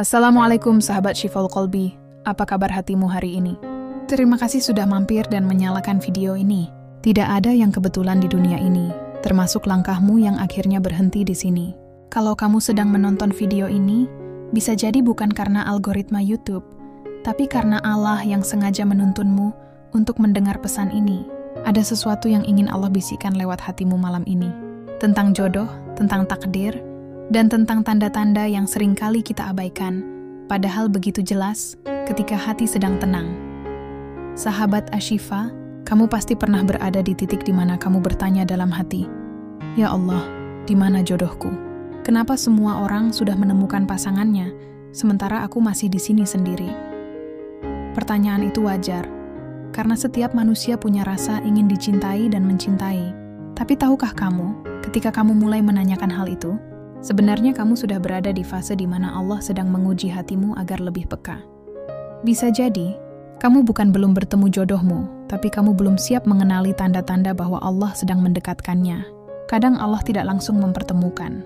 Assalamualaikum sahabat Syifaul Qalbi, apa kabar hatimu hari ini? Terima kasih sudah mampir dan menyalakan video ini. Tidak ada yang kebetulan di dunia ini, termasuk langkahmu yang akhirnya berhenti di sini. Kalau kamu sedang menonton video ini, bisa jadi bukan karena algoritma YouTube, tapi karena Allah yang sengaja menuntunmu untuk mendengar pesan ini. Ada sesuatu yang ingin Allah bisikan lewat hatimu malam ini. Tentang jodoh, tentang takdir, dan tentang tanda-tanda yang seringkali kita abaikan, padahal begitu jelas ketika hati sedang tenang. Sahabat Ashifa, kamu pasti pernah berada di titik di mana kamu bertanya dalam hati, "Ya Allah, di mana jodohku? Kenapa semua orang sudah menemukan pasangannya, sementara aku masih di sini sendiri?" Pertanyaan itu wajar, karena setiap manusia punya rasa ingin dicintai dan mencintai. Tapi tahukah kamu, ketika kamu mulai menanyakan hal itu, sebenarnya kamu sudah berada di fase di mana Allah sedang menguji hatimu agar lebih peka. Bisa jadi, kamu bukan belum bertemu jodohmu, tapi kamu belum siap mengenali tanda-tanda bahwa Allah sedang mendekatkannya. Kadang Allah tidak langsung mempertemukan,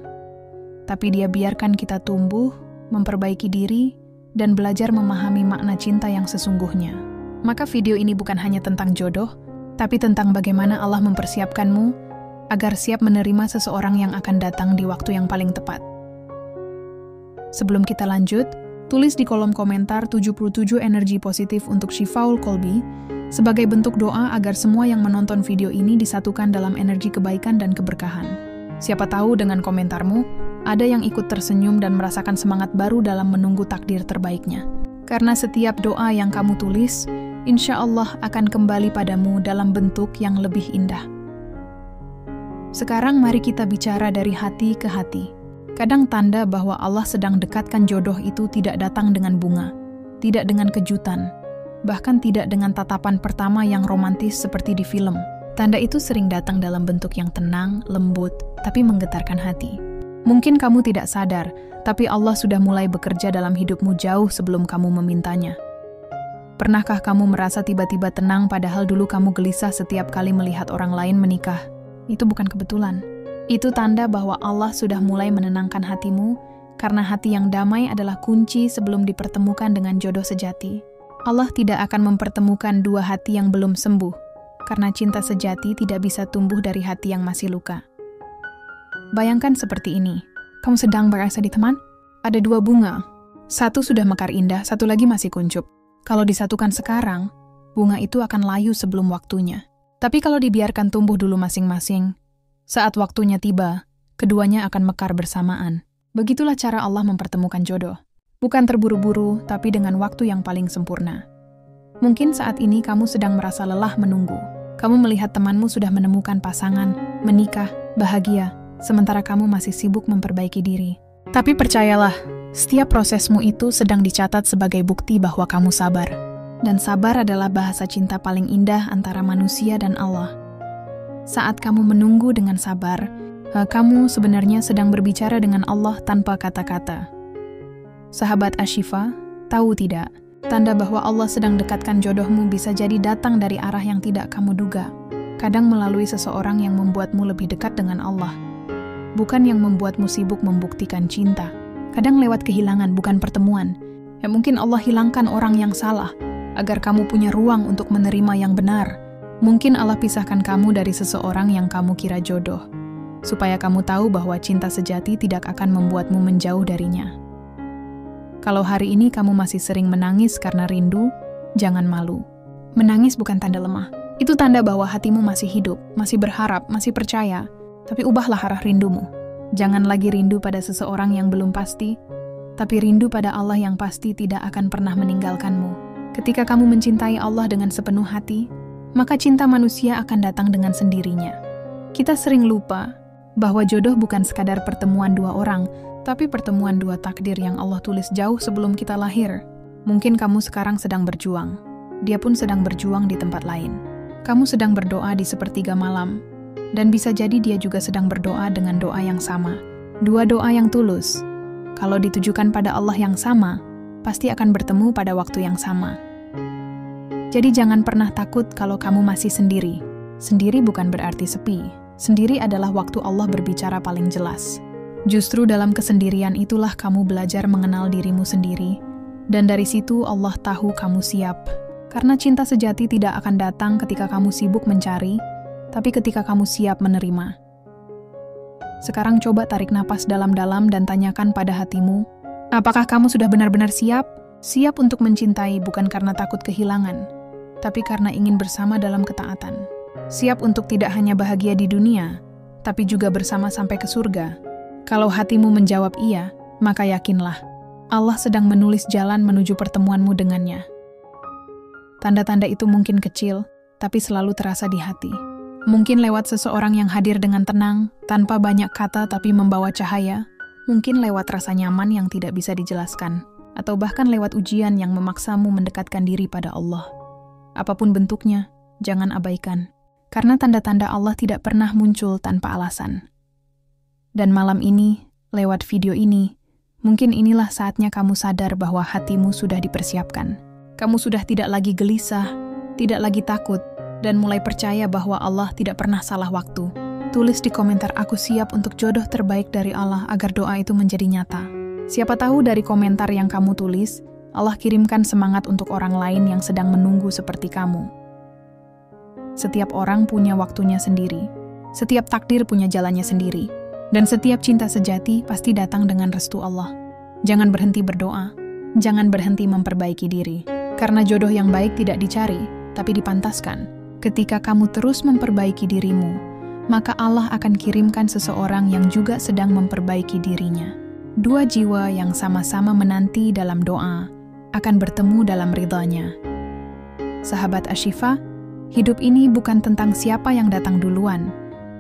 tapi Dia biarkan kita tumbuh, memperbaiki diri, dan belajar memahami makna cinta yang sesungguhnya. Maka video ini bukan hanya tentang jodoh, tapi tentang bagaimana Allah mempersiapkanmu agar siap menerima seseorang yang akan datang di waktu yang paling tepat. Sebelum kita lanjut, tulis di kolom komentar 77 energi positif untuk Syifaul Qalbi sebagai bentuk doa agar semua yang menonton video ini disatukan dalam energi kebaikan dan keberkahan. Siapa tahu dengan komentarmu, ada yang ikut tersenyum dan merasakan semangat baru dalam menunggu takdir terbaiknya. Karena setiap doa yang kamu tulis, insya Allah akan kembali padamu dalam bentuk yang lebih indah. Sekarang mari kita bicara dari hati ke hati. Kadang tanda bahwa Allah sedang dekatkan jodoh itu tidak datang dengan bunga, tidak dengan kejutan, bahkan tidak dengan tatapan pertama yang romantis seperti di film. Tanda itu sering datang dalam bentuk yang tenang, lembut, tapi menggetarkan hati. Mungkin kamu tidak sadar, tapi Allah sudah mulai bekerja dalam hidupmu jauh sebelum kamu memintanya. Pernahkah kamu merasa tiba-tiba tenang padahal dulu kamu gelisah setiap kali melihat orang lain menikah? Itu bukan kebetulan. Itu tanda bahwa Allah sudah mulai menenangkan hatimu, karena hati yang damai adalah kunci sebelum dipertemukan dengan jodoh sejati. Allah tidak akan mempertemukan dua hati yang belum sembuh, karena cinta sejati tidak bisa tumbuh dari hati yang masih luka. Bayangkan seperti ini, kamu sedang berasa di taman, ada dua bunga. Satu sudah mekar indah, satu lagi masih kuncup. Kalau disatukan sekarang, bunga itu akan layu sebelum waktunya. Tapi kalau dibiarkan tumbuh dulu masing-masing, saat waktunya tiba, keduanya akan mekar bersamaan. Begitulah cara Allah mempertemukan jodoh. Bukan terburu-buru, tapi dengan waktu yang paling sempurna. Mungkin saat ini kamu sedang merasa lelah menunggu. Kamu melihat temanmu sudah menemukan pasangan, menikah, bahagia, sementara kamu masih sibuk memperbaiki diri. Tapi percayalah, setiap prosesmu itu sedang dicatat sebagai bukti bahwa kamu sabar. Dan sabar adalah bahasa cinta paling indah antara manusia dan Allah. Saat kamu menunggu dengan sabar, kamu sebenarnya sedang berbicara dengan Allah tanpa kata-kata. Sahabat Ashifa, tahu tidak, tanda bahwa Allah sedang dekatkan jodohmu bisa jadi datang dari arah yang tidak kamu duga. Kadang melalui seseorang yang membuatmu lebih dekat dengan Allah. Bukan yang membuatmu sibuk membuktikan cinta. Kadang lewat kehilangan, bukan pertemuan. Ya mungkin Allah hilangkan orang yang salah, agar kamu punya ruang untuk menerima yang benar. Mungkin Allah pisahkan kamu dari seseorang yang kamu kira jodoh, supaya kamu tahu bahwa cinta sejati tidak akan membuatmu menjauh darinya. Kalau hari ini kamu masih sering menangis karena rindu, jangan malu. Menangis bukan tanda lemah. Itu tanda bahwa hatimu masih hidup, masih berharap, masih percaya. Tapi ubahlah arah rindumu. Jangan lagi rindu pada seseorang yang belum pasti, tapi rindu pada Allah yang pasti tidak akan pernah meninggalkanmu. Ketika kamu mencintai Allah dengan sepenuh hati, maka cinta manusia akan datang dengan sendirinya. Kita sering lupa bahwa jodoh bukan sekadar pertemuan dua orang, tapi pertemuan dua takdir yang Allah tulis jauh sebelum kita lahir. Mungkin kamu sekarang sedang berjuang, dia pun sedang berjuang di tempat lain. Kamu sedang berdoa di sepertiga malam, dan bisa jadi dia juga sedang berdoa dengan doa yang sama. Dua doa yang tulus, kalau ditujukan pada Allah yang sama, pasti akan bertemu pada waktu yang sama. Jadi jangan pernah takut kalau kamu masih sendiri. Sendiri bukan berarti sepi. Sendiri adalah waktu Allah berbicara paling jelas. Justru dalam kesendirian itulah kamu belajar mengenal dirimu sendiri, dan dari situ Allah tahu kamu siap. Karena cinta sejati tidak akan datang ketika kamu sibuk mencari, tapi ketika kamu siap menerima. Sekarang coba tarik napas dalam-dalam dan tanyakan pada hatimu, apakah kamu sudah benar-benar siap? Siap untuk mencintai bukan karena takut kehilangan, tapi karena ingin bersama dalam ketaatan. Siap untuk tidak hanya bahagia di dunia, tapi juga bersama sampai ke surga. Kalau hatimu menjawab iya, maka yakinlah, Allah sedang menulis jalan menuju pertemuanmu dengannya. Tanda-tanda itu mungkin kecil, tapi selalu terasa di hati. Mungkin lewat seseorang yang hadir dengan tenang, tanpa banyak kata tapi membawa cahaya. Mungkin lewat rasa nyaman yang tidak bisa dijelaskan, atau bahkan lewat ujian yang memaksamu mendekatkan diri pada Allah. Apapun bentuknya, jangan abaikan, karena tanda-tanda Allah tidak pernah muncul tanpa alasan. Dan malam ini, lewat video ini, mungkin inilah saatnya kamu sadar bahwa hatimu sudah dipersiapkan. Kamu sudah tidak lagi gelisah, tidak lagi takut, dan mulai percaya bahwa Allah tidak pernah salah waktu. Tulis di komentar, aku siap untuk jodoh terbaik dari Allah agar doa itu menjadi nyata. Siapa tahu dari komentar yang kamu tulis, Allah kirimkan semangat untuk orang lain yang sedang menunggu seperti kamu. Setiap orang punya waktunya sendiri. Setiap takdir punya jalannya sendiri. Dan setiap cinta sejati pasti datang dengan restu Allah. Jangan berhenti berdoa. Jangan berhenti memperbaiki diri. Karena jodoh yang baik tidak dicari, tapi dipantaskan. Ketika kamu terus memperbaiki dirimu, maka Allah akan kirimkan seseorang yang juga sedang memperbaiki dirinya. Dua jiwa yang sama-sama menanti dalam doa akan bertemu dalam ridhanya. Sahabat Ashifa, hidup ini bukan tentang siapa yang datang duluan,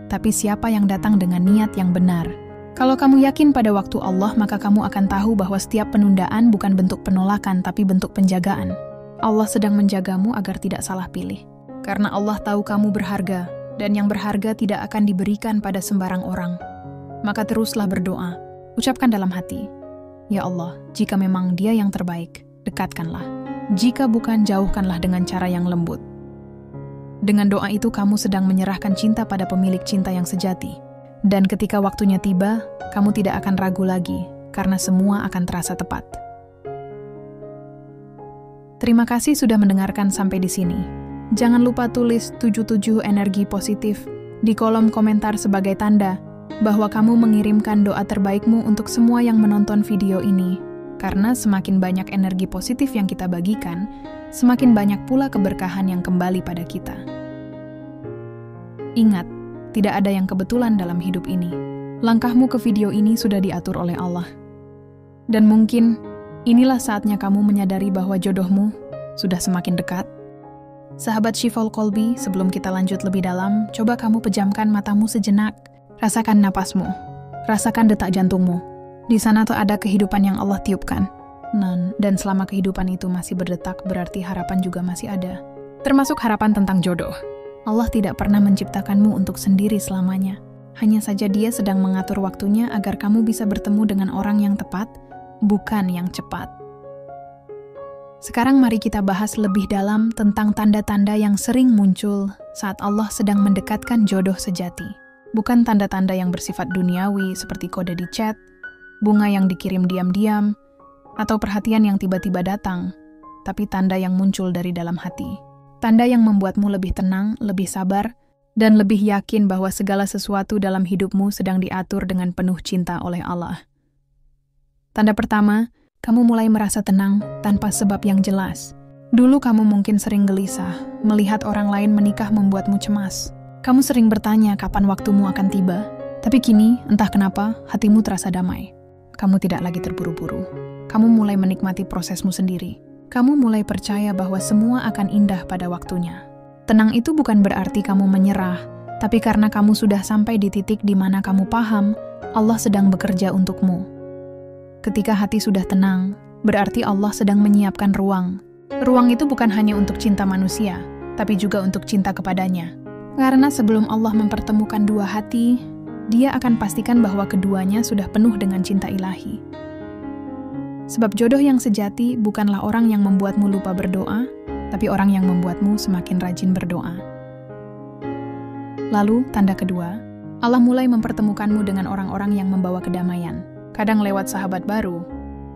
tapi siapa yang datang dengan niat yang benar. Kalau kamu yakin pada waktu Allah, maka kamu akan tahu bahwa setiap penundaan bukan bentuk penolakan, tapi bentuk penjagaan. Allah sedang menjagamu agar tidak salah pilih. Karena Allah tahu kamu berharga, dan yang berharga tidak akan diberikan pada sembarang orang. Maka teruslah berdoa, ucapkan dalam hati, ya Allah, jika memang Dia yang terbaik, dekatkanlah. Jika bukan, jauhkanlah dengan cara yang lembut. Dengan doa itu kamu sedang menyerahkan cinta pada pemilik cinta yang sejati. Dan ketika waktunya tiba, kamu tidak akan ragu lagi, karena semua akan terasa tepat. Terima kasih sudah mendengarkan sampai di sini. Jangan lupa tulis 77 energi positif di kolom komentar sebagai tanda bahwa kamu mengirimkan doa terbaikmu untuk semua yang menonton video ini. Karena semakin banyak energi positif yang kita bagikan, semakin banyak pula keberkahan yang kembali pada kita. Ingat, tidak ada yang kebetulan dalam hidup ini. Langkahmu ke video ini sudah diatur oleh Allah. Dan mungkin inilah saatnya kamu menyadari bahwa jodohmu sudah semakin dekat. Sahabat Shifal Kolbi, sebelum kita lanjut lebih dalam, coba kamu pejamkan matamu sejenak. Rasakan napasmu. Rasakan detak jantungmu. Di sana tuh ada kehidupan yang Allah tiupkan. Dan selama kehidupan itu masih berdetak, berarti harapan juga masih ada. Termasuk harapan tentang jodoh. Allah tidak pernah menciptakanmu untuk sendiri selamanya. Hanya saja Dia sedang mengatur waktunya agar kamu bisa bertemu dengan orang yang tepat, bukan yang cepat. Sekarang mari kita bahas lebih dalam tentang tanda-tanda yang sering muncul saat Allah sedang mendekatkan jodoh sejati. Bukan tanda-tanda yang bersifat duniawi seperti kode di chat, bunga yang dikirim diam-diam, atau perhatian yang tiba-tiba datang, tapi tanda yang muncul dari dalam hati. Tanda yang membuatmu lebih tenang, lebih sabar, dan lebih yakin bahwa segala sesuatu dalam hidupmu sedang diatur dengan penuh cinta oleh Allah. Tanda pertama, kamu mulai merasa tenang tanpa sebab yang jelas. Dulu kamu mungkin sering gelisah, melihat orang lain menikah membuatmu cemas. Kamu sering bertanya kapan waktumu akan tiba. Tapi kini, entah kenapa, hatimu terasa damai. Kamu tidak lagi terburu-buru. Kamu mulai menikmati prosesmu sendiri. Kamu mulai percaya bahwa semua akan indah pada waktunya. Tenang itu bukan berarti kamu menyerah, tapi karena kamu sudah sampai di titik di mana kamu paham, Allah sedang bekerja untukmu. Ketika hati sudah tenang, berarti Allah sedang menyiapkan ruang. Ruang itu bukan hanya untuk cinta manusia, tapi juga untuk cinta kepadanya. Karena sebelum Allah mempertemukan dua hati, Dia akan pastikan bahwa keduanya sudah penuh dengan cinta ilahi. Sebab jodoh yang sejati bukanlah orang yang membuatmu lupa berdoa, tapi orang yang membuatmu semakin rajin berdoa. Lalu, tanda kedua, Allah mulai mempertemukanmu dengan orang-orang yang membawa kedamaian. Kadang lewat sahabat baru,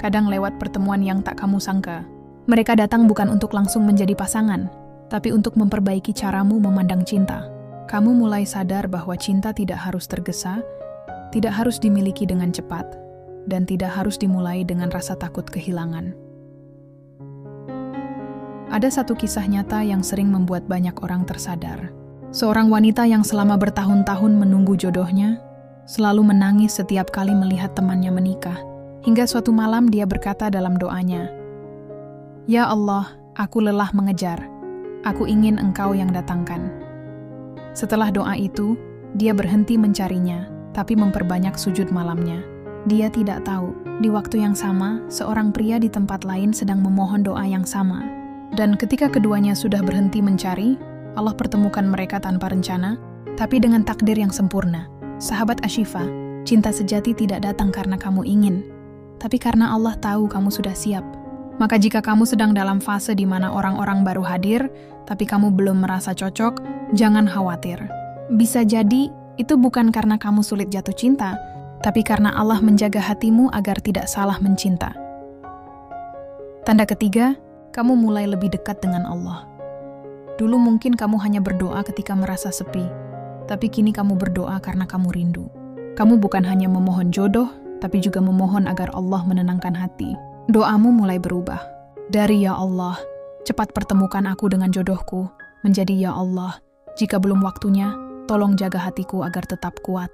kadang lewat pertemuan yang tak kamu sangka. Mereka datang bukan untuk langsung menjadi pasangan, tapi untuk memperbaiki caramu memandang cinta. Kamu mulai sadar bahwa cinta tidak harus tergesa, tidak harus dimiliki dengan cepat, dan tidak harus dimulai dengan rasa takut kehilangan. Ada satu kisah nyata yang sering membuat banyak orang tersadar. Seorang wanita yang selama bertahun-tahun menunggu jodohnya, selalu menangis setiap kali melihat temannya menikah. Hingga suatu malam dia berkata dalam doanya, "Ya Allah, aku lelah mengejar. Aku ingin Engkau yang datangkan." Setelah doa itu, dia berhenti mencarinya, tapi memperbanyak sujud malamnya. Dia tidak tahu, di waktu yang sama, seorang pria di tempat lain sedang memohon doa yang sama. Dan ketika keduanya sudah berhenti mencari, Allah pertemukan mereka tanpa rencana, tapi dengan takdir yang sempurna. Sahabat Ashifa, cinta sejati tidak datang karena kamu ingin, tapi karena Allah tahu kamu sudah siap. Maka jika kamu sedang dalam fase di mana orang-orang baru hadir, tapi kamu belum merasa cocok, jangan khawatir. Bisa jadi, itu bukan karena kamu sulit jatuh cinta, tapi karena Allah menjaga hatimu agar tidak salah mencinta. Tanda ketiga, kamu mulai lebih dekat dengan Allah. Dulu mungkin kamu hanya berdoa ketika merasa sepi, tapi kini kamu berdoa karena kamu rindu. Kamu bukan hanya memohon jodoh, tapi juga memohon agar Allah menenangkan hati. Doamu mulai berubah. Dari "Ya Allah, cepat pertemukan aku dengan jodohku," menjadi "Ya Allah, jika belum waktunya, tolong jaga hatiku agar tetap kuat."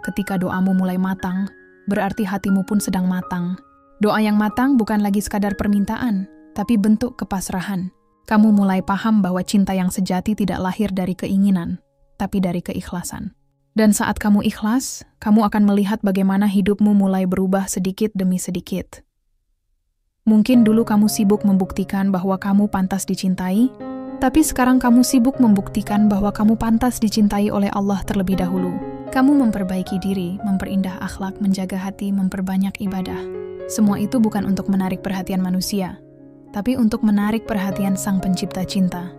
Ketika doamu mulai matang, berarti hatimu pun sedang matang. Doa yang matang bukan lagi sekadar permintaan, tapi bentuk kepasrahan. Kamu mulai paham bahwa cinta yang sejati tidak lahir dari keinginan, tapi dari keikhlasan. Dan saat kamu ikhlas, kamu akan melihat bagaimana hidupmu mulai berubah sedikit demi sedikit. Mungkin dulu kamu sibuk membuktikan bahwa kamu pantas dicintai, tapi sekarang kamu sibuk membuktikan bahwa kamu pantas dicintai oleh Allah terlebih dahulu. Kamu memperbaiki diri, memperindah akhlak, menjaga hati, memperbanyak ibadah. Semua itu bukan untuk menarik perhatian manusia, tapi untuk menarik perhatian Sang Pencipta cinta.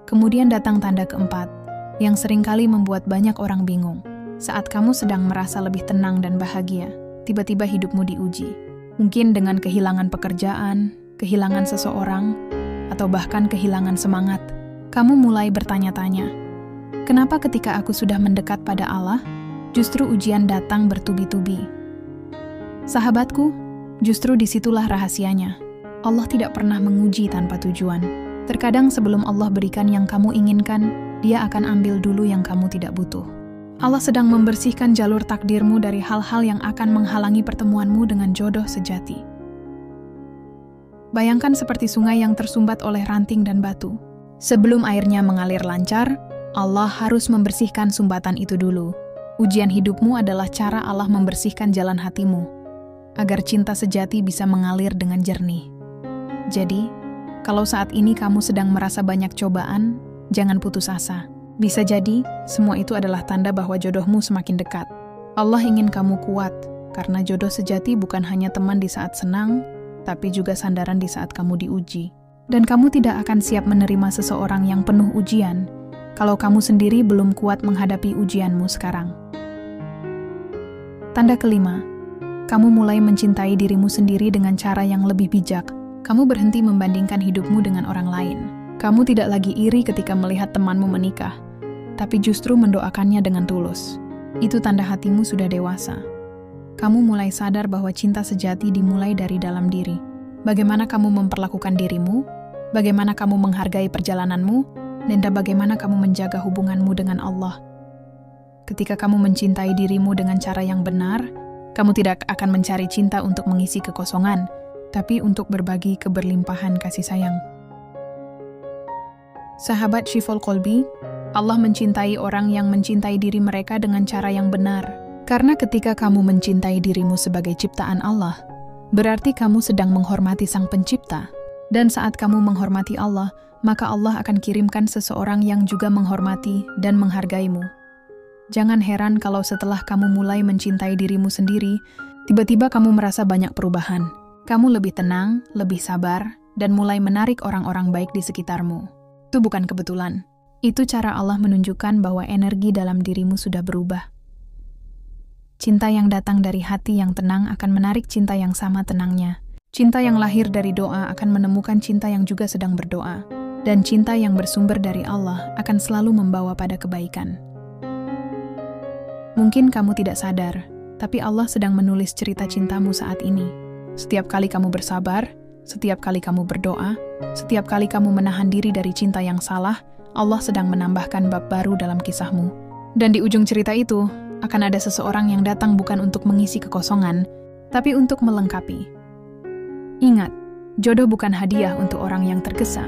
Kemudian datang tanda keempat, yang seringkali membuat banyak orang bingung. Saat kamu sedang merasa lebih tenang dan bahagia, tiba-tiba hidupmu diuji. Mungkin dengan kehilangan pekerjaan, kehilangan seseorang, atau bahkan kehilangan semangat. Kamu mulai bertanya-tanya, kenapa ketika aku sudah mendekat pada Allah, justru ujian datang bertubi-tubi? Sahabatku, justru disitulah rahasianya. Allah tidak pernah menguji tanpa tujuan. Terkadang sebelum Allah berikan yang kamu inginkan, Dia akan ambil dulu yang kamu tidak butuh. Allah sedang membersihkan jalur takdirmu dari hal-hal yang akan menghalangi pertemuanmu dengan jodoh sejati. Bayangkan seperti sungai yang tersumbat oleh ranting dan batu. Sebelum airnya mengalir lancar, Allah harus membersihkan sumbatan itu dulu. Ujian hidupmu adalah cara Allah membersihkan jalan hatimu, agar cinta sejati bisa mengalir dengan jernih. Jadi, kalau saat ini kamu sedang merasa banyak cobaan, jangan putus asa. Bisa jadi, semua itu adalah tanda bahwa jodohmu semakin dekat. Allah ingin kamu kuat, karena jodoh sejati bukan hanya teman di saat senang, tapi juga sandaran di saat kamu diuji. Dan kamu tidak akan siap menerima seseorang yang penuh ujian, kalau kamu sendiri belum kuat menghadapi ujianmu sekarang. Tanda kelima, kamu mulai mencintai dirimu sendiri dengan cara yang lebih bijak. Kamu berhenti membandingkan hidupmu dengan orang lain. Kamu tidak lagi iri ketika melihat temanmu menikah, tapi justru mendoakannya dengan tulus. Itu tanda hatimu sudah dewasa. Kamu mulai sadar bahwa cinta sejati dimulai dari dalam diri. Bagaimana kamu memperlakukan dirimu, bagaimana kamu menghargai perjalananmu, dan bagaimana kamu menjaga hubunganmu dengan Allah. Ketika kamu mencintai dirimu dengan cara yang benar, kamu tidak akan mencari cinta untuk mengisi kekosongan, tapi untuk berbagi keberlimpahan kasih sayang. Sahabat Shiful Qalbi, Allah mencintai orang yang mencintai diri mereka dengan cara yang benar. Karena ketika kamu mencintai dirimu sebagai ciptaan Allah, berarti kamu sedang menghormati Sang Pencipta. Dan saat kamu menghormati Allah, maka Allah akan kirimkan seseorang yang juga menghormati dan menghargaimu. Jangan heran kalau setelah kamu mulai mencintai dirimu sendiri, tiba-tiba kamu merasa banyak perubahan. Kamu lebih tenang, lebih sabar, dan mulai menarik orang-orang baik di sekitarmu. Itu bukan kebetulan. Itu cara Allah menunjukkan bahwa energi dalam dirimu sudah berubah. Cinta yang datang dari hati yang tenang akan menarik cinta yang sama tenangnya. Cinta yang lahir dari doa akan menemukan cinta yang juga sedang berdoa. Dan cinta yang bersumber dari Allah akan selalu membawa pada kebaikan. Mungkin kamu tidak sadar, tapi Allah sedang menulis cerita cintamu saat ini. Setiap kali kamu bersabar, setiap kali kamu berdoa, setiap kali kamu menahan diri dari cinta yang salah, Allah sedang menambahkan bab baru dalam kisahmu. Dan di ujung cerita itu, akan ada seseorang yang datang bukan untuk mengisi kekosongan, tapi untuk melengkapi. Ingat, jodoh bukan hadiah untuk orang yang tergesa,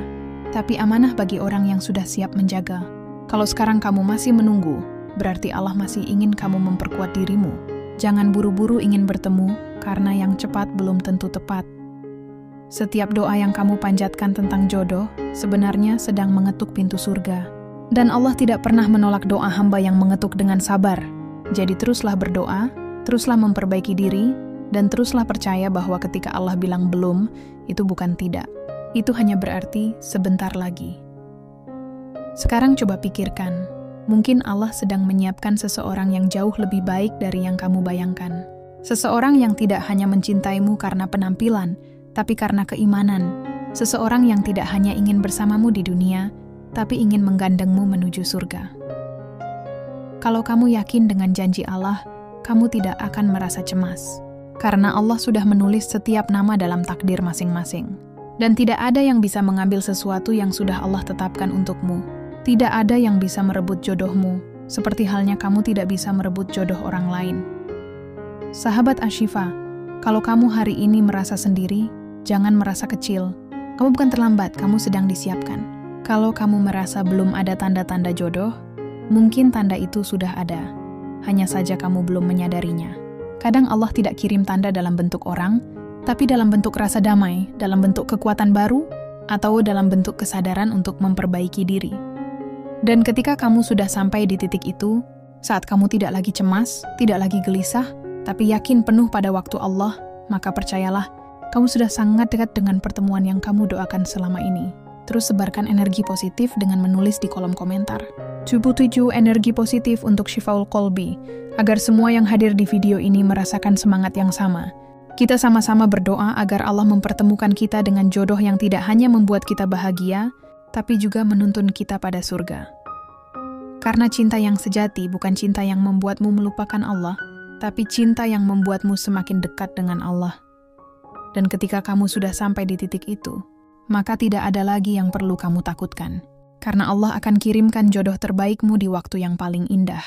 tapi amanah bagi orang yang sudah siap menjaga. Kalau sekarang kamu masih menunggu, berarti Allah masih ingin kamu memperkuat dirimu. Jangan buru-buru ingin bertemu, karena yang cepat belum tentu tepat. Setiap doa yang kamu panjatkan tentang jodoh, sebenarnya sedang mengetuk pintu surga. Dan Allah tidak pernah menolak doa hamba yang mengetuk dengan sabar. Jadi teruslah berdoa, teruslah memperbaiki diri, dan teruslah percaya bahwa ketika Allah bilang belum, itu bukan tidak. Itu hanya berarti sebentar lagi. Sekarang coba pikirkan, mungkin Allah sedang menyiapkan seseorang yang jauh lebih baik dari yang kamu bayangkan. Seseorang yang tidak hanya mencintaimu karena penampilan, tapi karena keimanan. Seseorang yang tidak hanya ingin bersamamu di dunia, tapi ingin menggandengmu menuju surga. Kalau kamu yakin dengan janji Allah, kamu tidak akan merasa cemas. Karena Allah sudah menulis setiap nama dalam takdir masing-masing. Dan tidak ada yang bisa mengambil sesuatu yang sudah Allah tetapkan untukmu. Tidak ada yang bisa merebut jodohmu, seperti halnya kamu tidak bisa merebut jodoh orang lain. Sahabat Ashifa, kalau kamu hari ini merasa sendiri, jangan merasa kecil. Kamu bukan terlambat, kamu sedang disiapkan. Kalau kamu merasa belum ada tanda-tanda jodoh, mungkin tanda itu sudah ada. Hanya saja kamu belum menyadarinya. Kadang Allah tidak kirim tanda dalam bentuk orang, tapi dalam bentuk rasa damai, dalam bentuk kekuatan baru, atau dalam bentuk kesadaran untuk memperbaiki diri. Dan ketika kamu sudah sampai di titik itu, saat kamu tidak lagi cemas, tidak lagi gelisah, tapi yakin penuh pada waktu Allah, maka percayalah, kamu sudah sangat dekat dengan pertemuan yang kamu doakan selama ini. Terus sebarkan energi positif dengan menulis di kolom komentar. 77 energi positif untuk Shifaul Qalbi, agar semua yang hadir di video ini merasakan semangat yang sama. Kita sama-sama berdoa agar Allah mempertemukan kita dengan jodoh yang tidak hanya membuat kita bahagia, tapi juga menuntun kita pada surga. Karena cinta yang sejati bukan cinta yang membuatmu melupakan Allah, tapi cinta yang membuatmu semakin dekat dengan Allah. Dan ketika kamu sudah sampai di titik itu, maka tidak ada lagi yang perlu kamu takutkan. Karena Allah akan kirimkan jodoh terbaikmu di waktu yang paling indah.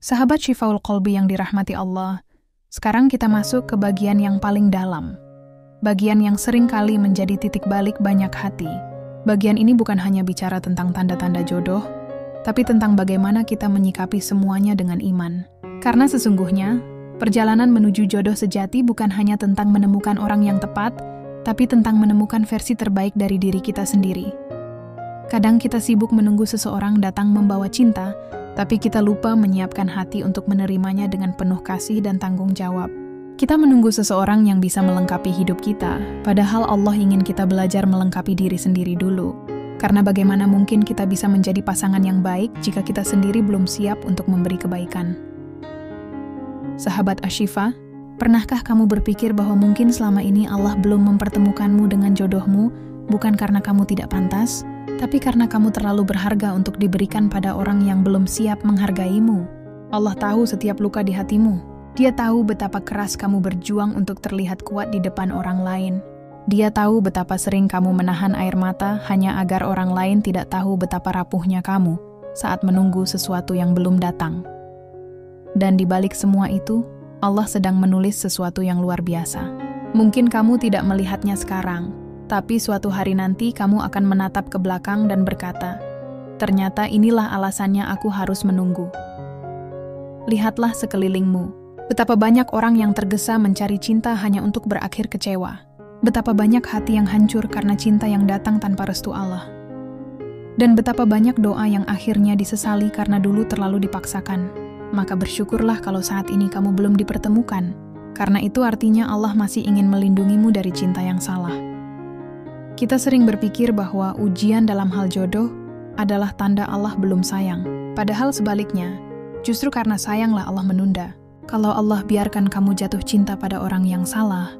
Sahabat Shifaul Qalbi yang dirahmati Allah, sekarang kita masuk ke bagian yang paling dalam. Bagian yang sering kali menjadi titik balik banyak hati. Bagian ini bukan hanya bicara tentang tanda-tanda jodoh, tapi tentang bagaimana kita menyikapi semuanya dengan iman. Karena sesungguhnya, perjalanan menuju jodoh sejati bukan hanya tentang menemukan orang yang tepat, tapi tentang menemukan versi terbaik dari diri kita sendiri. Kadang kita sibuk menunggu seseorang datang membawa cinta, tapi kita lupa menyiapkan hati untuk menerimanya dengan penuh kasih dan tanggung jawab. Kita menunggu seseorang yang bisa melengkapi hidup kita, padahal Allah ingin kita belajar melengkapi diri sendiri dulu. Karena bagaimana mungkin kita bisa menjadi pasangan yang baik jika kita sendiri belum siap untuk memberi kebaikan? Sahabat Ashifa, pernahkah kamu berpikir bahwa mungkin selama ini Allah belum mempertemukanmu dengan jodohmu, bukan karena kamu tidak pantas, tapi karena kamu terlalu berharga untuk diberikan pada orang yang belum siap menghargaimu? Allah tahu setiap luka di hatimu. Dia tahu betapa keras kamu berjuang untuk terlihat kuat di depan orang lain. Dia tahu betapa sering kamu menahan air mata hanya agar orang lain tidak tahu betapa rapuhnya kamu saat menunggu sesuatu yang belum datang. Dan di balik semua itu, Allah sedang menulis sesuatu yang luar biasa. Mungkin kamu tidak melihatnya sekarang, tapi suatu hari nanti kamu akan menatap ke belakang dan berkata, "Ternyata inilah alasannya aku harus menunggu." Lihatlah sekelilingmu. Betapa banyak orang yang tergesa mencari cinta hanya untuk berakhir kecewa. Betapa banyak hati yang hancur karena cinta yang datang tanpa restu Allah. Dan betapa banyak doa yang akhirnya disesali karena dulu terlalu dipaksakan. Maka bersyukurlah kalau saat ini kamu belum dipertemukan. Karena itu artinya Allah masih ingin melindungimu dari cinta yang salah. Kita sering berpikir bahwa ujian dalam hal jodoh adalah tanda Allah belum sayang. Padahal sebaliknya, justru karena sayanglah Allah menunda. Kalau Allah biarkan kamu jatuh cinta pada orang yang salah,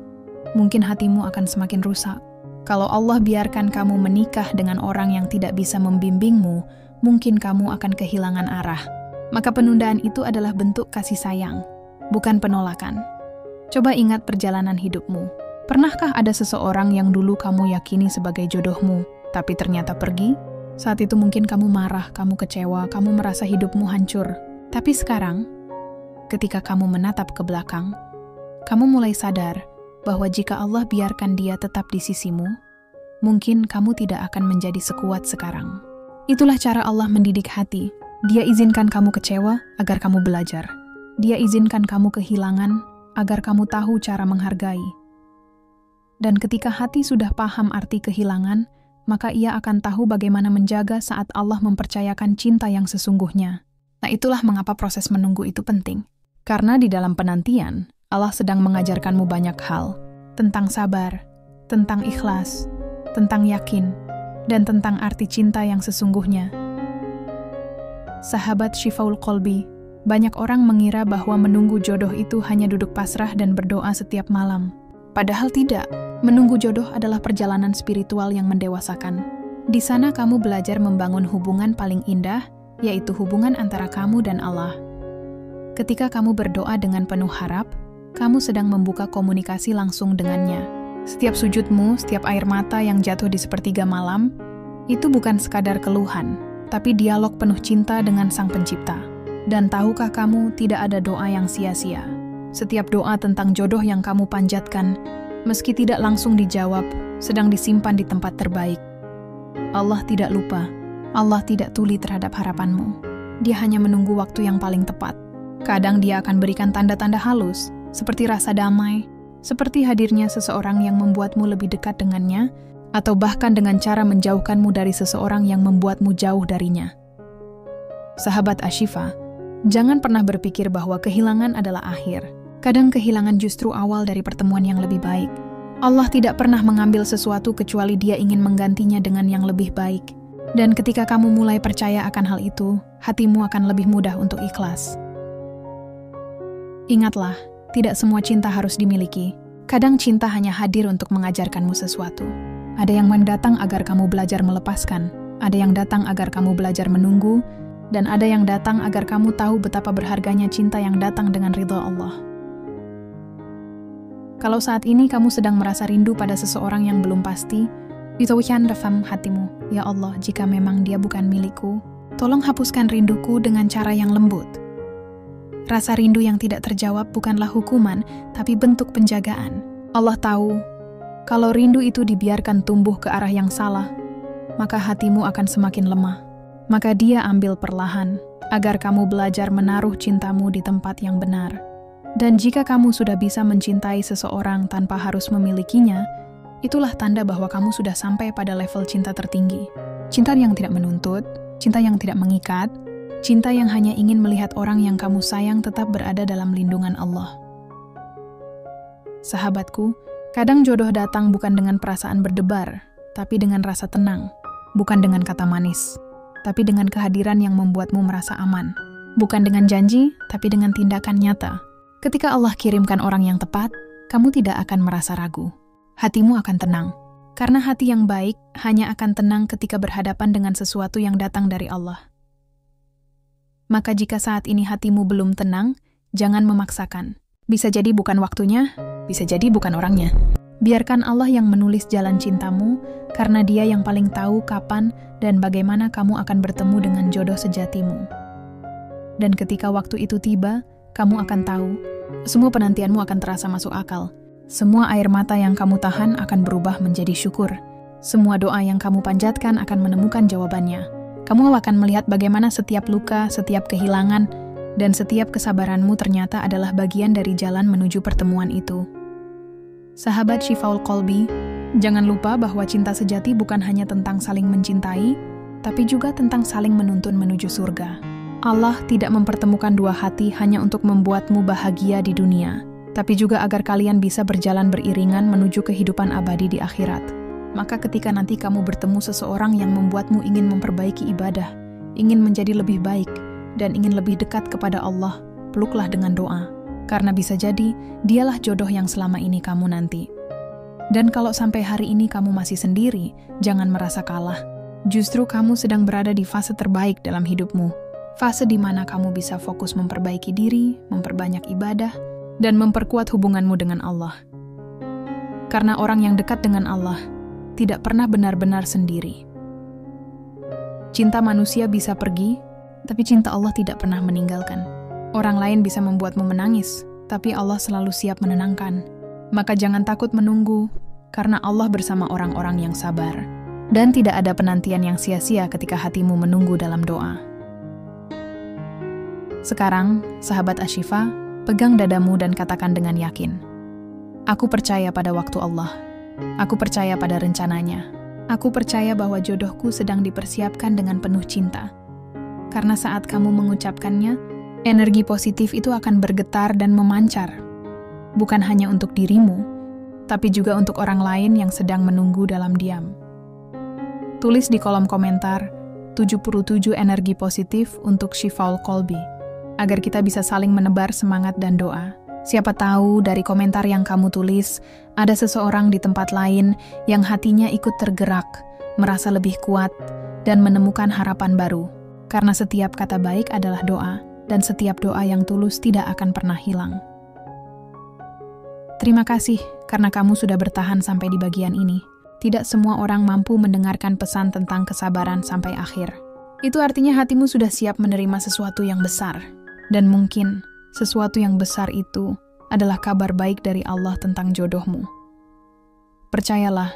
mungkin hatimu akan semakin rusak. Kalau Allah biarkan kamu menikah dengan orang yang tidak bisa membimbingmu, mungkin kamu akan kehilangan arah. Maka penundaan itu adalah bentuk kasih sayang, bukan penolakan. Coba ingat perjalanan hidupmu. Pernahkah ada seseorang yang dulu kamu yakini sebagai jodohmu, tapi ternyata pergi? Saat itu mungkin kamu marah, kamu kecewa, kamu merasa hidupmu hancur. Tapi sekarang, ketika kamu menatap ke belakang, kamu mulai sadar bahwa jika Allah biarkan dia tetap di sisimu, mungkin kamu tidak akan menjadi sekuat sekarang. Itulah cara Allah mendidik hati. Dia izinkan kamu kecewa agar kamu belajar. Dia izinkan kamu kehilangan agar kamu tahu cara menghargai. Dan ketika hati sudah paham arti kehilangan, maka ia akan tahu bagaimana menjaga saat Allah mempercayakan cinta yang sesungguhnya. Nah, itulah mengapa proses menunggu itu penting. Karena di dalam penantian, Allah sedang mengajarkanmu banyak hal, tentang sabar, tentang ikhlas, tentang yakin, dan tentang arti cinta yang sesungguhnya. Sahabat Syifaul Qalbi, banyak orang mengira bahwa menunggu jodoh itu hanya duduk pasrah dan berdoa setiap malam. Padahal tidak, menunggu jodoh adalah perjalanan spiritual yang mendewasakan. Di sana kamu belajar membangun hubungan paling indah, yaitu hubungan antara kamu dan Allah. Ketika kamu berdoa dengan penuh harap, kamu sedang membuka komunikasi langsung dengannya. Setiap sujudmu, setiap air mata yang jatuh di sepertiga malam, itu bukan sekadar keluhan, tapi dialog penuh cinta dengan Sang Pencipta. Dan tahukah kamu, tidak ada doa yang sia-sia. Setiap doa tentang jodoh yang kamu panjatkan, meski tidak langsung dijawab, sedang disimpan di tempat terbaik. Allah tidak lupa, Allah tidak tuli terhadap harapanmu. Dia hanya menunggu waktu yang paling tepat. Kadang dia akan berikan tanda-tanda halus, seperti rasa damai, seperti hadirnya seseorang yang membuatmu lebih dekat dengannya, atau bahkan dengan cara menjauhkanmu dari seseorang yang membuatmu jauh darinya. Sahabat Ashifa, jangan pernah berpikir bahwa kehilangan adalah akhir. Kadang kehilangan justru awal dari pertemuan yang lebih baik. Allah tidak pernah mengambil sesuatu kecuali Dia ingin menggantinya dengan yang lebih baik. Dan ketika kamu mulai percaya akan hal itu, hatimu akan lebih mudah untuk ikhlas. Ingatlah, tidak semua cinta harus dimiliki. Kadang cinta hanya hadir untuk mengajarkanmu sesuatu. Ada yang mendatang agar kamu belajar melepaskan, ada yang datang agar kamu belajar menunggu, dan ada yang datang agar kamu tahu betapa berharganya cinta yang datang dengan ridha Allah. Kalau saat ini kamu sedang merasa rindu pada seseorang yang belum pasti, ditauhkan dalam hatimu, ya Allah, jika memang dia bukan milikku, tolong hapuskan rinduku dengan cara yang lembut. Rasa rindu yang tidak terjawab bukanlah hukuman, tapi bentuk penjagaan. Allah tahu, kalau rindu itu dibiarkan tumbuh ke arah yang salah, maka hatimu akan semakin lemah. Maka Dia ambil perlahan, agar kamu belajar menaruh cintamu di tempat yang benar. Dan jika kamu sudah bisa mencintai seseorang tanpa harus memilikinya, itulah tanda bahwa kamu sudah sampai pada level cinta tertinggi. Cinta yang tidak menuntut, cinta yang tidak mengikat, cinta yang hanya ingin melihat orang yang kamu sayang tetap berada dalam lindungan Allah. Sahabatku, kadang jodoh datang bukan dengan perasaan berdebar, tapi dengan rasa tenang. Bukan dengan kata manis, tapi dengan kehadiran yang membuatmu merasa aman. Bukan dengan janji, tapi dengan tindakan nyata. Ketika Allah kirimkan orang yang tepat, kamu tidak akan merasa ragu. Hatimu akan tenang. Karena hati yang baik hanya akan tenang ketika berhadapan dengan sesuatu yang datang dari Allah. Maka jika saat ini hatimu belum tenang, jangan memaksakan. Bisa jadi bukan waktunya, bisa jadi bukan orangnya. Biarkan Allah yang menulis jalan cintamu, karena Dia yang paling tahu kapan dan bagaimana kamu akan bertemu dengan jodoh sejatimu. Dan ketika waktu itu tiba, kamu akan tahu, semua penantianmu akan terasa masuk akal. Semua air mata yang kamu tahan akan berubah menjadi syukur. Semua doa yang kamu panjatkan akan menemukan jawabannya. Kamu akan melihat bagaimana setiap luka, setiap kehilangan, dan setiap kesabaranmu ternyata adalah bagian dari jalan menuju pertemuan itu. Sahabat Syifaul Qalbi, jangan lupa bahwa cinta sejati bukan hanya tentang saling mencintai, tapi juga tentang saling menuntun menuju surga. Allah tidak mempertemukan dua hati hanya untuk membuatmu bahagia di dunia, tapi juga agar kalian bisa berjalan beriringan menuju kehidupan abadi di akhirat. Maka ketika nanti kamu bertemu seseorang yang membuatmu ingin memperbaiki ibadah, ingin menjadi lebih baik, dan ingin lebih dekat kepada Allah, peluklah dengan doa. Karena bisa jadi, dialah jodoh yang selama ini kamu nanti. Dan kalau sampai hari ini kamu masih sendiri, jangan merasa kalah. Justru kamu sedang berada di fase terbaik dalam hidupmu. Fase di mana kamu bisa fokus memperbaiki diri, memperbanyak ibadah, dan memperkuat hubunganmu dengan Allah. Karena orang yang dekat dengan Allah tidak pernah benar-benar sendiri. Cinta manusia bisa pergi, tapi cinta Allah tidak pernah meninggalkan. Orang lain bisa membuatmu menangis, tapi Allah selalu siap menenangkan. Maka jangan takut menunggu, karena Allah bersama orang-orang yang sabar. Dan tidak ada penantian yang sia-sia ketika hatimu menunggu dalam doa. Sekarang, sahabat Ashifa, pegang dadamu dan katakan dengan yakin, aku percaya pada waktu Allah. Aku percaya pada rencananya. Aku percaya bahwa jodohku sedang dipersiapkan dengan penuh cinta. Karena saat kamu mengucapkannya, energi positif itu akan bergetar dan memancar. Bukan hanya untuk dirimu, tapi juga untuk orang lain yang sedang menunggu dalam diam. Tulis di kolom komentar 77 energi positif untuk Shifaul Qalbi, agar kita bisa saling menebar semangat dan doa. Siapa tahu dari komentar yang kamu tulis, ada seseorang di tempat lain yang hatinya ikut tergerak, merasa lebih kuat, dan menemukan harapan baru. Karena setiap kata baik adalah doa, dan setiap doa yang tulus tidak akan pernah hilang. Terima kasih karena kamu sudah bertahan sampai di bagian ini. Tidak semua orang mampu mendengarkan pesan tentang kesabaran sampai akhir. Itu artinya hatimu sudah siap menerima sesuatu yang besar. Dan mungkin sesuatu yang besar itu adalah kabar baik dari Allah tentang jodohmu. Percayalah,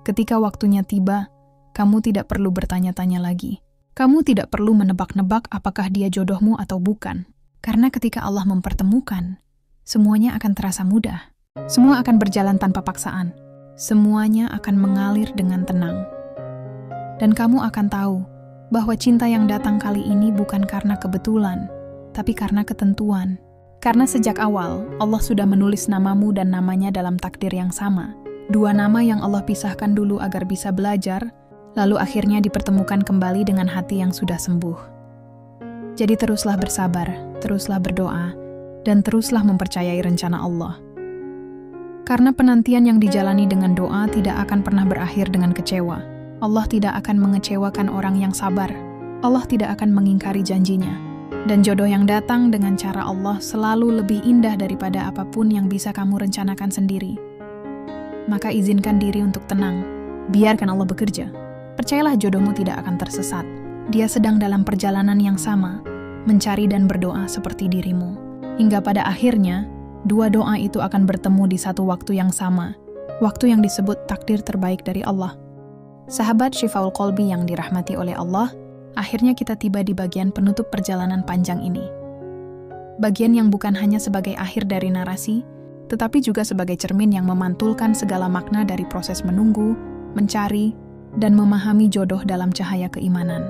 ketika waktunya tiba, kamu tidak perlu bertanya-tanya lagi. Kamu tidak perlu menebak-nebak apakah dia jodohmu atau bukan. Karena ketika Allah mempertemukan, semuanya akan terasa mudah. Semua akan berjalan tanpa paksaan. Semuanya akan mengalir dengan tenang. Dan kamu akan tahu bahwa cinta yang datang kali ini bukan karena kebetulan, tapi karena ketentuan. Karena sejak awal, Allah sudah menulis namamu dan namanya dalam takdir yang sama. Dua nama yang Allah pisahkan dulu agar bisa belajar, lalu akhirnya dipertemukan kembali dengan hati yang sudah sembuh. Jadi teruslah bersabar, teruslah berdoa, dan teruslah mempercayai rencana Allah. Karena penantian yang dijalani dengan doa tidak akan pernah berakhir dengan kecewa. Allah tidak akan mengecewakan orang yang sabar. Allah tidak akan mengingkari janjinya. Dan jodoh yang datang dengan cara Allah selalu lebih indah daripada apapun yang bisa kamu rencanakan sendiri. Maka izinkan diri untuk tenang. Biarkan Allah bekerja. Percayalah jodohmu tidak akan tersesat. Dia sedang dalam perjalanan yang sama, mencari dan berdoa seperti dirimu. Hingga pada akhirnya, dua doa itu akan bertemu di satu waktu yang sama, waktu yang disebut takdir terbaik dari Allah. Sahabat Shifaul Qalbi yang dirahmati oleh Allah, akhirnya kita tiba di bagian penutup perjalanan panjang ini. Bagian yang bukan hanya sebagai akhir dari narasi, tetapi juga sebagai cermin yang memantulkan segala makna dari proses menunggu, mencari, dan memahami jodoh dalam cahaya keimanan.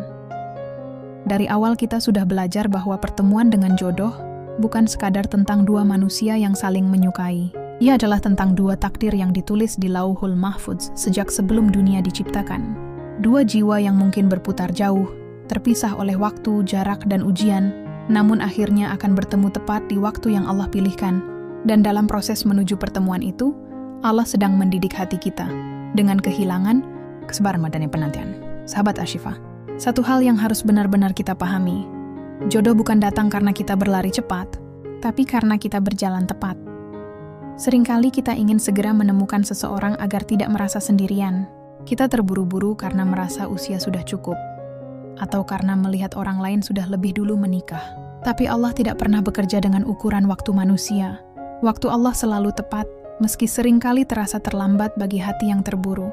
Dari awal kita sudah belajar bahwa pertemuan dengan jodoh bukan sekadar tentang dua manusia yang saling menyukai. Ia adalah tentang dua takdir yang ditulis di Lauhul Mahfudz sejak sebelum dunia diciptakan. Dua jiwa yang mungkin berputar jauh, terpisah oleh waktu, jarak, dan ujian, namun akhirnya akan bertemu tepat di waktu yang Allah pilihkan. Dan dalam proses menuju pertemuan itu, Allah sedang mendidik hati kita dengan kehilangan, kesabaran, dan penantian. Sahabat Ashifa, satu hal yang harus benar-benar kita pahami, jodoh bukan datang karena kita berlari cepat, tapi karena kita berjalan tepat. Seringkali kita ingin segera menemukan seseorang agar tidak merasa sendirian. Kita terburu-buru karena merasa usia sudah cukup, atau karena melihat orang lain sudah lebih dulu menikah. Tapi Allah tidak pernah bekerja dengan ukuran waktu manusia. Waktu Allah selalu tepat, meski seringkali terasa terlambat bagi hati yang terburu.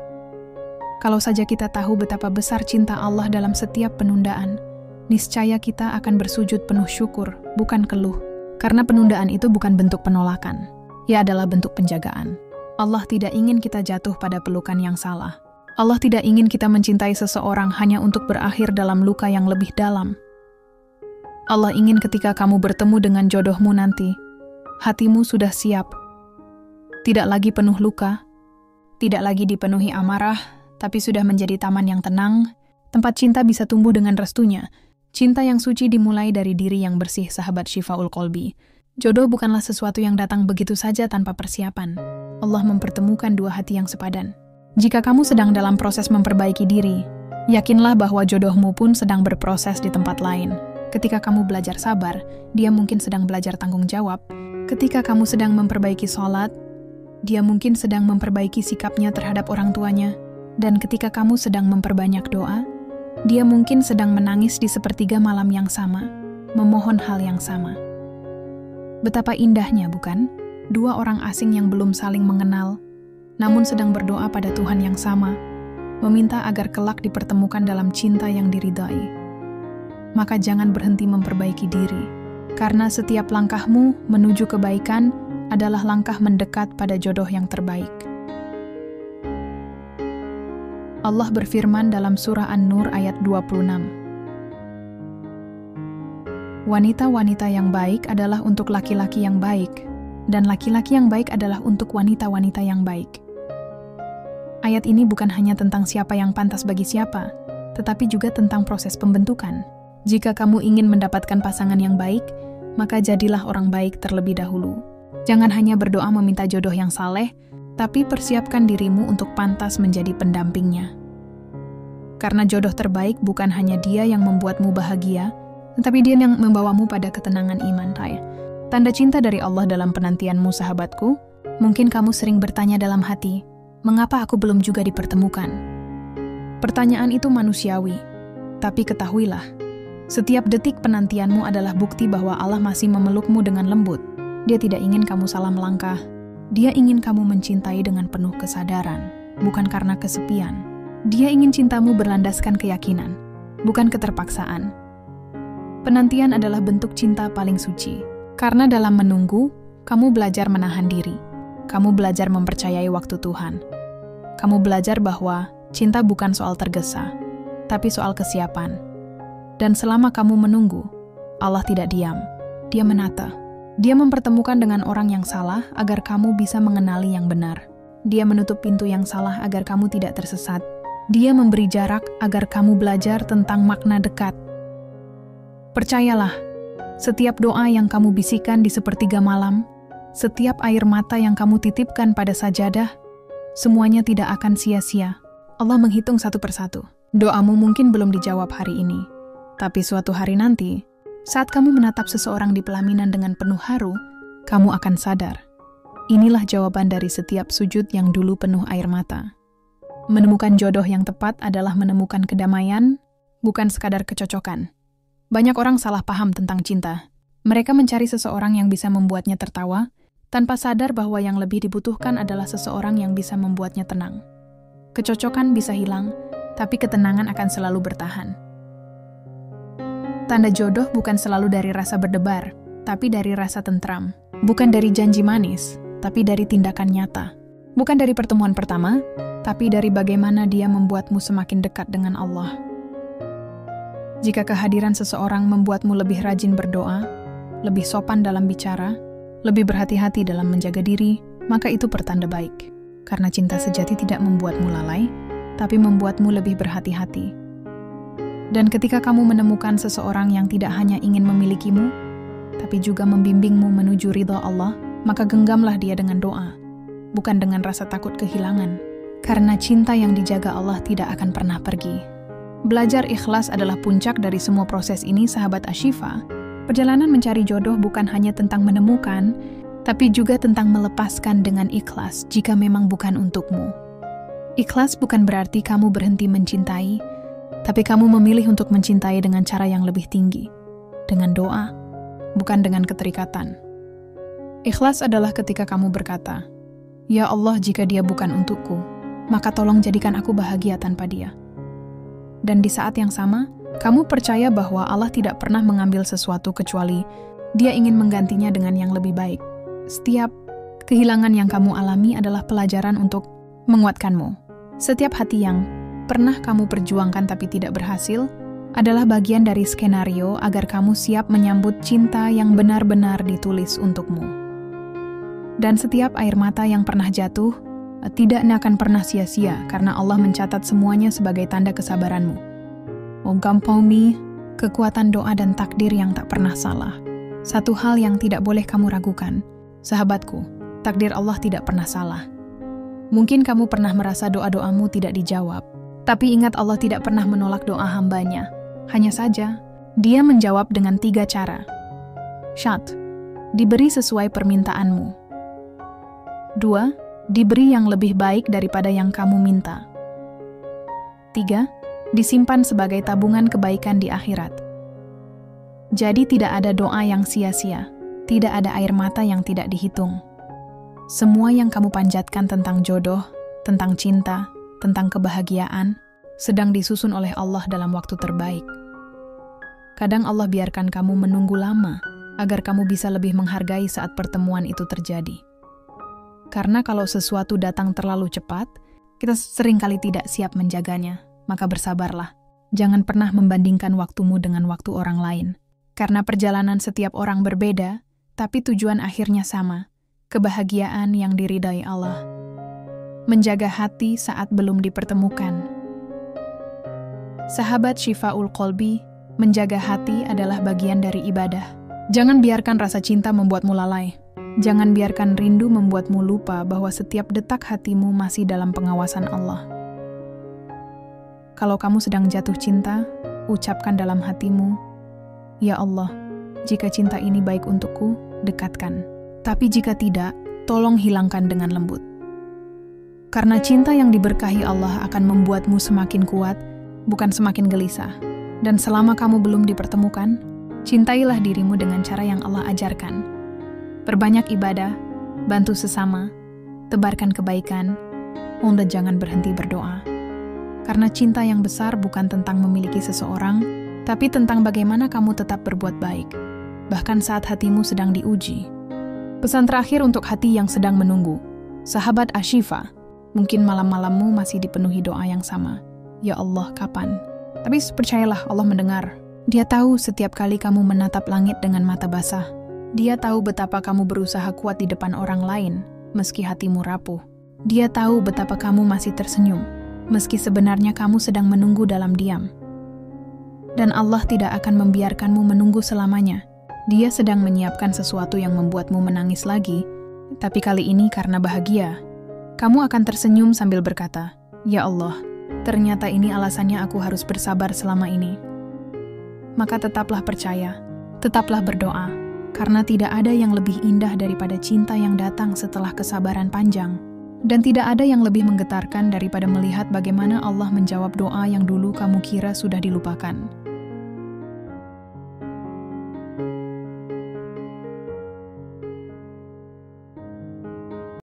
Kalau saja kita tahu betapa besar cinta Allah dalam setiap penundaan, niscaya kita akan bersujud penuh syukur, bukan keluh. Karena penundaan itu bukan bentuk penolakan. Ia adalah bentuk penjagaan. Allah tidak ingin kita jatuh pada pelukan yang salah. Allah tidak ingin kita mencintai seseorang hanya untuk berakhir dalam luka yang lebih dalam. Allah ingin ketika kamu bertemu dengan jodohmu nanti, hatimu sudah siap. Tidak lagi penuh luka, tidak lagi dipenuhi amarah, tapi sudah menjadi taman yang tenang, tempat cinta bisa tumbuh dengan restunya. Cinta yang suci dimulai dari diri yang bersih, sahabat Syifaul Qalbi. Jodoh bukanlah sesuatu yang datang begitu saja tanpa persiapan. Allah mempertemukan dua hati yang sepadan. Jika kamu sedang dalam proses memperbaiki diri, yakinlah bahwa jodohmu pun sedang berproses di tempat lain. Ketika kamu belajar sabar, dia mungkin sedang belajar tanggung jawab. Ketika kamu sedang memperbaiki sholat, dia mungkin sedang memperbaiki sikapnya terhadap orang tuanya. Dan ketika kamu sedang memperbanyak doa, dia mungkin sedang menangis di sepertiga malam yang sama, memohon hal yang sama. Betapa indahnya, bukan? Dua orang asing yang belum saling mengenal, namun sedang berdoa pada Tuhan yang sama, meminta agar kelak dipertemukan dalam cinta yang diridai. Maka jangan berhenti memperbaiki diri, karena setiap langkahmu menuju kebaikan adalah langkah mendekat pada jodoh yang terbaik. Allah berfirman dalam surah An-Nur ayat 26. Wanita-wanita yang baik adalah untuk laki-laki yang baik, dan laki-laki yang baik adalah untuk wanita-wanita yang baik. Ayat ini bukan hanya tentang siapa yang pantas bagi siapa, tetapi juga tentang proses pembentukan. Jika kamu ingin mendapatkan pasangan yang baik, maka jadilah orang baik terlebih dahulu. Jangan hanya berdoa meminta jodoh yang saleh, tapi persiapkan dirimu untuk pantas menjadi pendampingnya. Karena jodoh terbaik bukan hanya dia yang membuatmu bahagia, tetapi dia yang membawamu pada ketenangan iman. Tanda cinta dari Allah dalam penantianmu, sahabatku. Mungkin kamu sering bertanya dalam hati, mengapa aku belum juga dipertemukan? Pertanyaan itu manusiawi, tapi ketahuilah, setiap detik penantianmu adalah bukti bahwa Allah masih memelukmu dengan lembut. Dia tidak ingin kamu salah melangkah. Dia ingin kamu mencintai dengan penuh kesadaran, bukan karena kesepian. Dia ingin cintamu berlandaskan keyakinan, bukan keterpaksaan. Penantian adalah bentuk cinta paling suci, karena dalam menunggu, kamu belajar menahan diri. Kamu belajar mempercayai waktu Tuhan. Kamu belajar bahwa cinta bukan soal tergesa, tapi soal kesiapan. Dan selama kamu menunggu, Allah tidak diam. Dia menata. Dia mempertemukan dengan orang yang salah agar kamu bisa mengenali yang benar. Dia menutup pintu yang salah agar kamu tidak tersesat. Dia memberi jarak agar kamu belajar tentang makna dekat. Percayalah, setiap doa yang kamu bisikan di sepertiga malam, setiap air mata yang kamu titipkan pada sajadah, semuanya tidak akan sia-sia. Allah menghitung satu persatu. Doamu mungkin belum dijawab hari ini, tapi suatu hari nanti, saat kamu menatap seseorang di pelaminan dengan penuh haru, kamu akan sadar. Inilah jawaban dari setiap sujud yang dulu penuh air mata. Menemukan jodoh yang tepat adalah menemukan kedamaian, bukan sekadar kecocokan. Banyak orang salah paham tentang cinta. Mereka mencari seseorang yang bisa membuatnya tertawa, tanpa sadar bahwa yang lebih dibutuhkan adalah seseorang yang bisa membuatnya tenang. Kecocokan bisa hilang, tapi ketenangan akan selalu bertahan. Tanda jodoh bukan selalu dari rasa berdebar, tapi dari rasa tentram. Bukan dari janji manis, tapi dari tindakan nyata. Bukan dari pertemuan pertama, tapi dari bagaimana dia membuatmu semakin dekat dengan Allah. Jika kehadiran seseorang membuatmu lebih rajin berdoa, lebih sopan dalam bicara, lebih berhati-hati dalam menjaga diri, maka itu pertanda baik. Karena cinta sejati tidak membuatmu lalai, tapi membuatmu lebih berhati-hati. Dan ketika kamu menemukan seseorang yang tidak hanya ingin memilikimu, tapi juga membimbingmu menuju ridha Allah, maka genggamlah dia dengan doa, bukan dengan rasa takut kehilangan. Karena cinta yang dijaga Allah tidak akan pernah pergi. Belajar ikhlas adalah puncak dari semua proses ini, sahabat Ashifa. Perjalanan mencari jodoh bukan hanya tentang menemukan, tapi juga tentang melepaskan dengan ikhlas jika memang bukan untukmu. Ikhlas bukan berarti kamu berhenti mencintai, tapi kamu memilih untuk mencintai dengan cara yang lebih tinggi, dengan doa, bukan dengan keterikatan. Ikhlas adalah ketika kamu berkata, "Ya Allah, jika dia bukan untukku, maka tolong jadikan aku bahagia tanpa dia." Dan di saat yang sama, kamu percaya bahwa Allah tidak pernah mengambil sesuatu kecuali Dia ingin menggantinya dengan yang lebih baik. Setiap kehilangan yang kamu alami adalah pelajaran untuk menguatkanmu. Setiap hati yang pernah kamu perjuangkan tapi tidak berhasil adalah bagian dari skenario agar kamu siap menyambut cinta yang benar-benar ditulis untukmu. Dan setiap air mata yang pernah jatuh Tidak akan pernah sia-sia karena Allah mencatat semuanya sebagai tanda kesabaranmu. Paumi, kekuatan doa dan takdir yang tak pernah salah. Satu hal yang tidak boleh kamu ragukan, sahabatku, takdir Allah tidak pernah salah. Mungkin kamu pernah merasa doa-doamu tidak dijawab, tapi ingat Allah tidak pernah menolak doa hambanya. Hanya saja, Dia menjawab dengan 3 cara. Syat, diberi sesuai permintaanmu. 2. Diberi yang lebih baik daripada yang kamu minta. 3. Disimpan sebagai tabungan kebaikan di akhirat. Jadi tidak ada doa yang sia-sia, tidak ada air mata yang tidak dihitung. Semua yang kamu panjatkan tentang jodoh, tentang cinta, tentang kebahagiaan, sedang disusun oleh Allah dalam waktu terbaik. Kadang Allah biarkan kamu menunggu lama, agar kamu bisa lebih menghargai saat pertemuan itu terjadi. Karena kalau sesuatu datang terlalu cepat, kita seringkali tidak siap menjaganya, maka bersabarlah. Jangan pernah membandingkan waktumu dengan waktu orang lain. Karena perjalanan setiap orang berbeda, tapi tujuan akhirnya sama, kebahagiaan yang diridai Allah. Menjaga hati saat belum dipertemukan. Sahabat Syifaul Qalbi, menjaga hati adalah bagian dari ibadah. Jangan biarkan rasa cinta membuatmu lalai. Jangan biarkan rindu membuatmu lupa bahwa setiap detak hatimu masih dalam pengawasan Allah. Kalau kamu sedang jatuh cinta, ucapkan dalam hatimu, "Ya Allah, jika cinta ini baik untukku, dekatkan. Tapi jika tidak, tolong hilangkan dengan lembut." Karena cinta yang diberkahi Allah akan membuatmu semakin kuat, bukan semakin gelisah. Dan selama kamu belum dipertemukan, cintailah dirimu dengan cara yang Allah ajarkan. Perbanyak ibadah, bantu sesama, tebarkan kebaikan, dan jangan berhenti berdoa. Karena cinta yang besar bukan tentang memiliki seseorang, tapi tentang bagaimana kamu tetap berbuat baik, bahkan saat hatimu sedang diuji. Pesan terakhir untuk hati yang sedang menunggu. Sahabat Ashifa, mungkin malam-malammu masih dipenuhi doa yang sama. Ya Allah, kapan? Tapi percayalah, Allah mendengar. Dia tahu setiap kali kamu menatap langit dengan mata basah. Dia tahu betapa kamu berusaha kuat di depan orang lain, meski hatimu rapuh. Dia tahu betapa kamu masih tersenyum, meski sebenarnya kamu sedang menunggu dalam diam. Dan Allah tidak akan membiarkanmu menunggu selamanya. Dia sedang menyiapkan sesuatu yang membuatmu menangis lagi, tapi kali ini karena bahagia. Kamu akan tersenyum sambil berkata, "Ya Allah, ternyata ini alasannya aku harus bersabar selama ini." Maka tetaplah percaya, tetaplah berdoa, karena tidak ada yang lebih indah daripada cinta yang datang setelah kesabaran panjang. Dan tidak ada yang lebih menggetarkan daripada melihat bagaimana Allah menjawab doa yang dulu kamu kira sudah dilupakan.